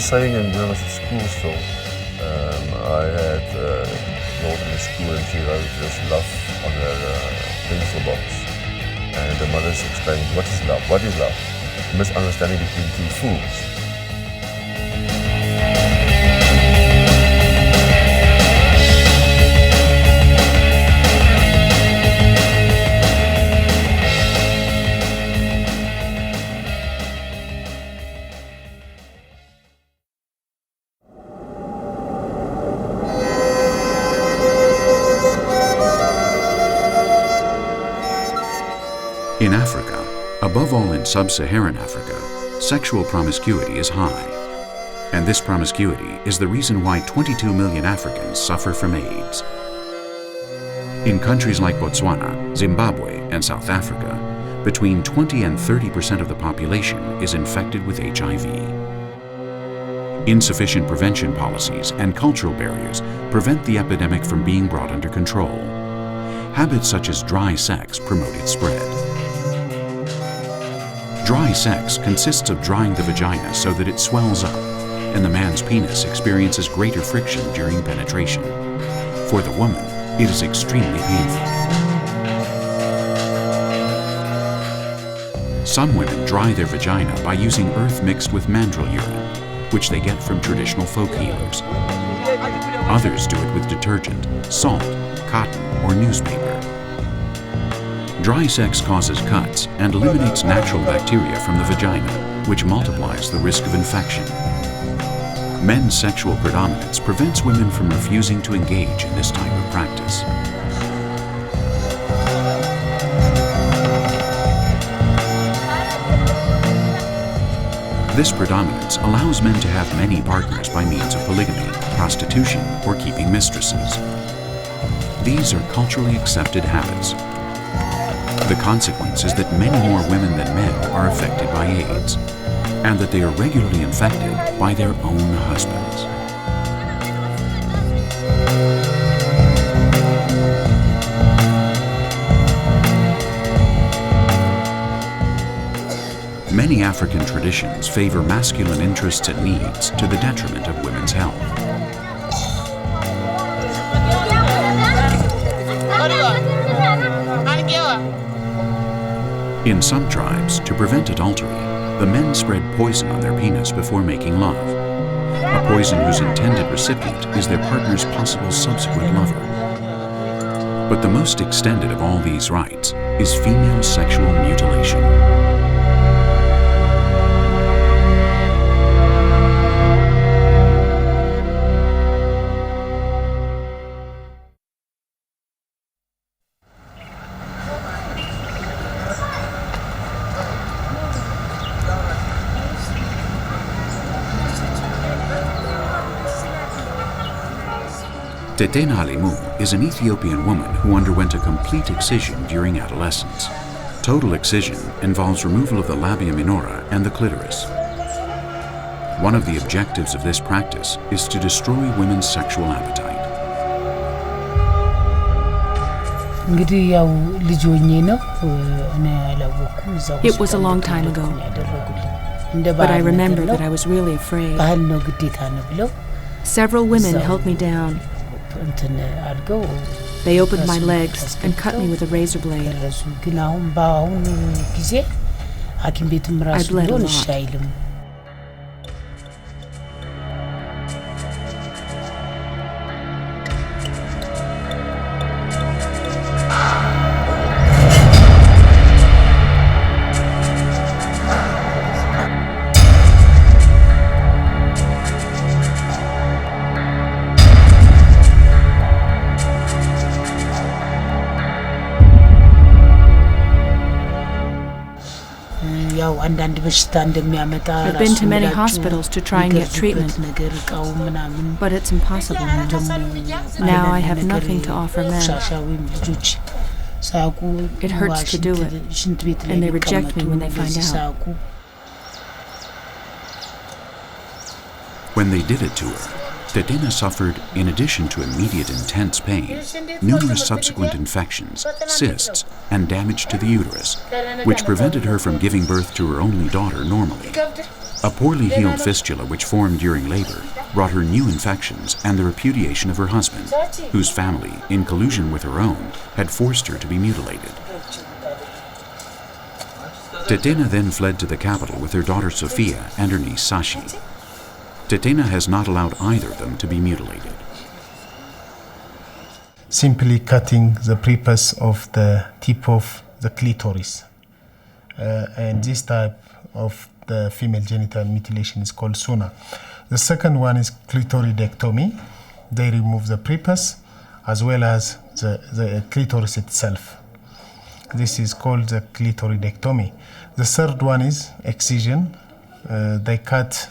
saying when I was at school still. I had a daughter in school and she wrote this love on her pencil box. And the mothers explained, what is love? What is love? Misunderstanding between two fools. In Africa, above all in sub-Saharan Africa, sexual promiscuity is high. And this promiscuity is the reason why 22 million Africans suffer from AIDS. In countries like Botswana, Zimbabwe, and South Africa, between 20 and 30% of the population is infected with HIV. Insufficient prevention policies and cultural barriers prevent the epidemic from being brought under control. Habits such as dry sex promote its spread. Dry sex consists of drying the vagina so that it swells up, and the man's penis experiences greater friction during penetration. For the woman, it is extremely painful. Some women dry their vagina by using earth mixed with mandrill urine, which they get from traditional folk healers. Others do it with detergent, salt, cotton, or newspaper. Dry sex causes cuts and eliminates natural bacteria from the vagina, which multiplies the risk of infection. Men's sexual predominance prevents women from refusing to engage in this type of practice. This predominance allows men to have many partners by means of polygamy, prostitution, or keeping mistresses. These are culturally accepted habits. The consequence is that many more women than men are affected by AIDS, and that they are regularly infected by their own husbands. Many African traditions favor masculine interests and needs to the detriment of women's health. In some tribes, to prevent adultery, the men spread poison on their penis before making love, a poison whose intended recipient is their partner's possible subsequent lover. But the most extended of all these rites is female sexual mutilation. Tetena Alimu is an Ethiopian woman who underwent a complete excision during adolescence. Total excision involves removal of the labia minora and the clitoris. One of the objectives of this practice is to destroy women's sexual appetite. It was a long time ago, but I remember that I was really afraid. Several women held me down. They opened my legs and cut me with a razor blade. I bled a lot. I've been to many hospitals to try and get treatment, but it's impossible now. Now I have nothing to offer men. It hurts to do it, and they reject me when they find out. When they did it to her, Tetena suffered, in addition to immediate intense pain, numerous subsequent infections, cysts, and damage to the uterus, which prevented her from giving birth to her only daughter normally. A poorly healed fistula which formed during labor brought her new infections and the repudiation of her husband, whose family, in collusion with her own, had forced her to be mutilated. Tetena then fled to the capital with her daughter Sofia and her niece Sashi. Tetena has not allowed either of them to be mutilated. Simply cutting the prepuce of the tip of the clitoris. And this type of the female genital mutilation is called suna. The second one is clitoridectomy. They remove the prepuce as well as the clitoris itself. This is called the clitoridectomy. The third one is excision. They cut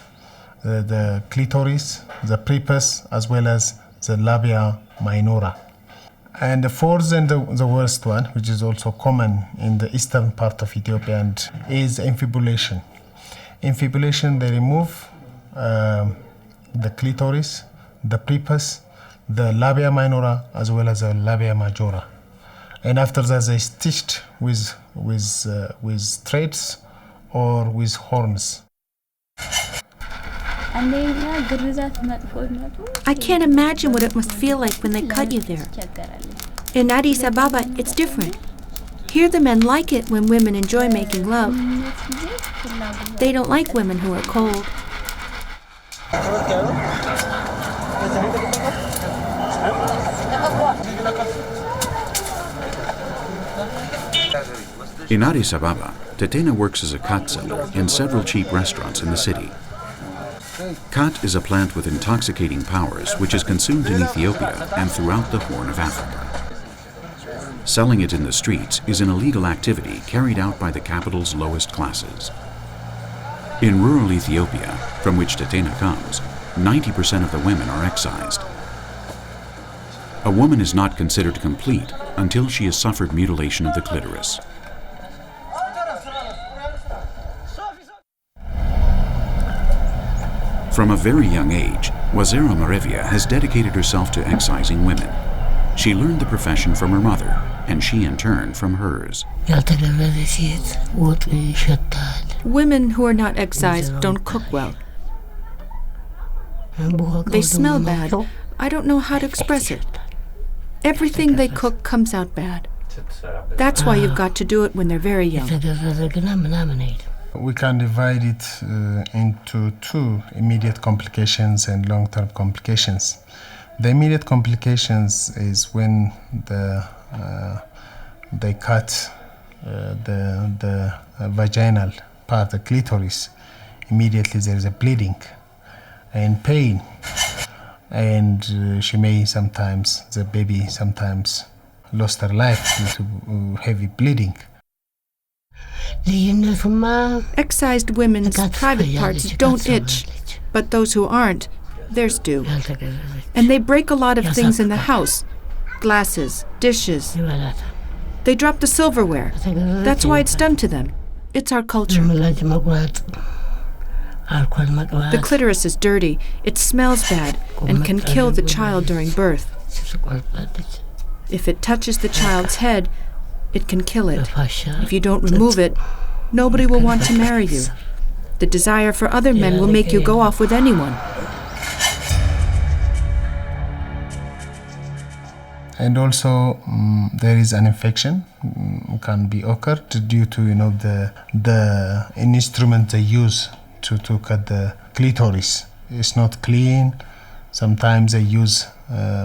the clitoris, the prepuce, as well as the labia minora. And the fourth and the worst one, which is also common in the eastern part of Ethiopia, is infibulation. Infibulation, they remove the clitoris, the prepuce, the labia minora, as well as the labia majora. And after that, they stitched with threads or with horns. I can't imagine what it must feel like when they cut you there. In Addis Ababa, it's different. Here the men like it when women enjoy making love. They don't like women who are cold. In Addis Ababa, Tetena works as a kat seller in several cheap restaurants in the city. Kat is a plant with intoxicating powers which is consumed in Ethiopia and throughout the Horn of Africa. Selling it in the streets is an illegal activity carried out by the capital's lowest classes. In rural Ethiopia, from which Tetena comes, 90% of the women are excised. A woman is not considered complete until she has suffered mutilation of the clitoris. From a very young age, Wazera Marevia has dedicated herself to excising women. She learned the profession from her mother, and she in turn from hers. Women who are not excised don't cook well. They smell bad. I don't know how to express it. Everything they cook comes out bad. That's why you've got to do it when they're very young. We can divide it into two: immediate complications and long-term complications. The immediate complications is when they cut the vaginal part, the clitoris. Immediately there is a bleeding and pain, and she may sometimes, the baby sometimes lost her life due to heavy bleeding. Excised women's private parts don't itch, but those who aren't, theirs do. And they break a lot of things in the house. Glasses, dishes. They drop the silverware. That's why it's done to them. It's our culture. The clitoris is dirty. It smells bad and can kill the child during birth. If it touches the child's head, it can kill it. If you don't remove it, nobody will want to marry you. The desire for other men will make you go off with anyone. And also, there is an infection can be occurred due to the instrument they use to cut the clitoris. It's not clean. Sometimes they use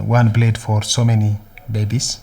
one blade for so many babies.